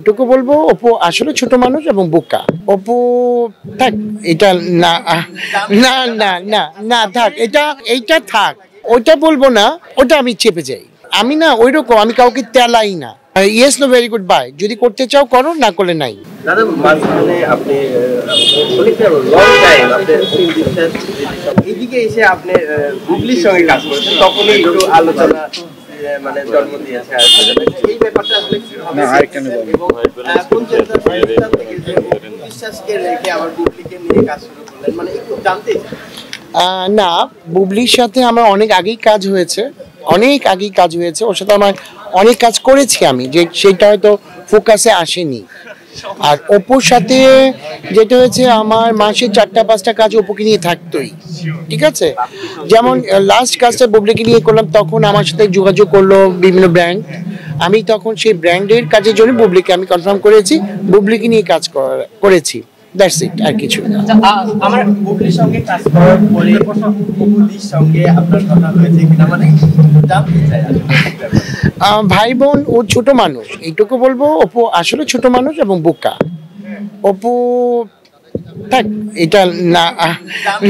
এটুকু বলবো অপু আসলে ছোট মানুষ এবং বোকা। অপু থাক, এটা না না না না না থাক, এইটা থাক, ওইটা বলবো না, ওটা আমি চেপে যাই। আমি না ওইরকম, আমি কাউকে তেলাই না। Yes no very good bye, যদি করতে চাও করো, না করলে নাই। দাদা মাঝখানে আপনি অনেকটা লং টাইম আপনি এইদিকে এসে আপনি গুগলির সঙ্গে কাজ করেছেন, তখনই একটু আলোচনা মানে জন্ম দিয়েছে এই ব্যাপারটা আসলে বিশ্বাসকে রেখে আবার গুগলিকে নিয়ে কাজ শুরু করলেন, মানে একটু জানতে না, বুবলির সাথে আমার অনেক আগেই কাজ হয়েছে, ওর সাথে আমার অনেক কাজ করেছি আমি, যে সেটা হয়তো ফোকাসে আসেনি। আর অপুর সাথে যেটা হয়েছে, আমার মাসে 4-5টা কাজ অপুকে নিয়ে থাকতোই, ঠিক আছে। যেমন লাস্ট কাজটা বুবলিকে নিয়ে করলাম, তখন আমার সাথে যোগাযোগ করলো বিভিন্ন ব্র্যান্ড, আমি তখন সেই ব্র্যান্ডের কাজের জন্য বুবলিকে আমি কনফার্ম করেছি, বুবলিকে নিয়ে কাজ করেছি, দ্যাটস ইট, আর কিছু না। আমার বুবলির সঙ্গে কাজ করার পরে বুবলির সঙ্গে আপনার কথা হয়েছে কিনা, মানে জানতে চাই। ভাই বোন, ও ছোট মানুষ, এইটুকু বলবো, অপু আসলে ছোট মানুষ এবং বোকা। অপু থাক, এটা না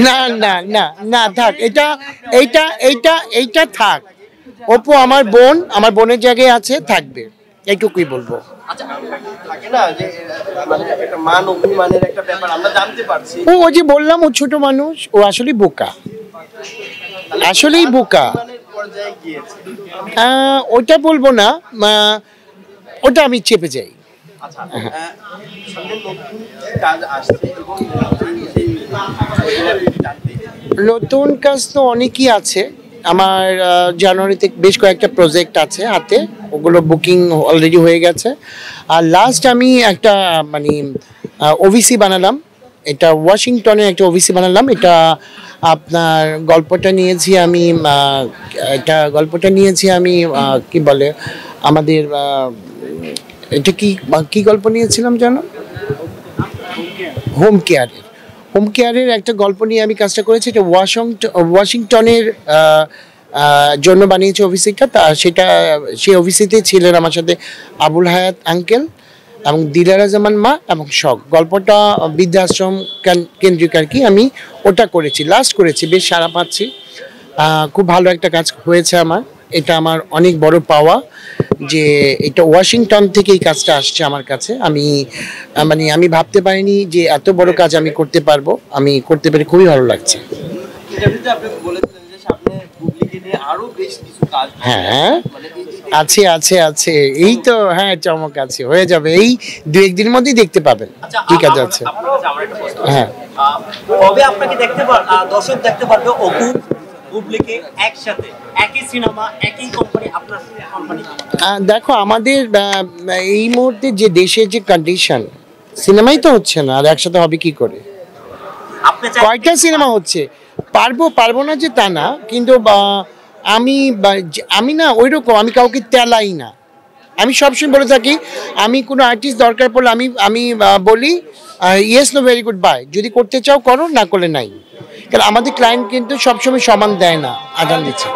না না না না থাক, এইটা থাক। অপু আমার বোন, আমার বোনের জায়গায় আছে, থাকবে, এইটুকুই বলবো। ও যে বললাম, ও ছোট মানুষ, ও আসলে বোকা, আসলেই বোকা। ওটা বলবো না, ওটা আমি চেপে যাই। নতুন কাজ তো অনেকই আছে আমার, জানুয়ারিতে বেশ কয়েকটা প্রজেক্ট আছে হাতে, ওগুলো বুকিং অলরেডি হয়ে গেছে। আর লাস্ট আমি একটা মানে ওভিসি বানালাম, এটা ওয়াশিংটনের একটা ওভিসি বানালাম। এটা আপনার গল্পটা নিয়েছি আমি, কি বলে আমাদের, এটা কি গল্প নিয়েছিলাম জানো, হোম কেয়ারের একটা গল্প নিয়ে আমি কাজটা করেছি। এটা ওয়াশিংটনের জন্য বানিয়েছে অফিসিটা, সেই অফিসিতে ছিলেন আমার সাথে আবুল হায়াত আঙ্কেল এবং দিলারা জামান মা এবং শখ। গল্পটা বৃদ্ধাশ্রম কেন্দ্রিক আর কি, আমি ওটা করেছি, লাস্ট করেছি, বেশ সাড়া পাচ্ছি, খুব ভালো একটা কাজ হয়েছে আমার। এটা আমার অনেক বড় পাওয়া যে এটা ওয়াশিংটন থেকে এই কাজটা আসছে আমার কাছে। আমি ভাবতে পারিনি যে এত বড় কাজ আমি করতে পারবো, আমি করতে পেরে খুবই ভালো লাগছে। হ্যাঁ আছে, এই তো, হ্যাঁ চমক আছে, হয়ে যাবে, এই 2-1 দিনের মধ্যেই দেখতে পাবেন। ঠিক আছে, হ্যাঁ, কবে আপনাকে দর্শক দেখতে পারবে অপু বুবলিকে একসাথে, একই সিনেমা, একই কোম্পানি, আপনার কোম্পানি? দেখো, আমাদের এই মুহূর্তে যে দেশের যে কন্ডিশন, সিনেমাই তো হচ্ছে না, আর একসাথে হবে কি করে? কয়টা সিনেমা হচ্ছে, পারবো না যে তা না, কিন্তু আমি না ওইরকম, আমি কাউকে তেলাই না। আমি সবসময় বলে থাকি, আমি কোনো আর্টিস্ট দরকার পড়লে আমি বলি yes no very good bye, যদি করতে চাও করো, না করলে নাই। কারণ আমাদের ক্লায়েন্ট কিন্তু সবসময় সমান দেয় না, আদান দিচ্ছে।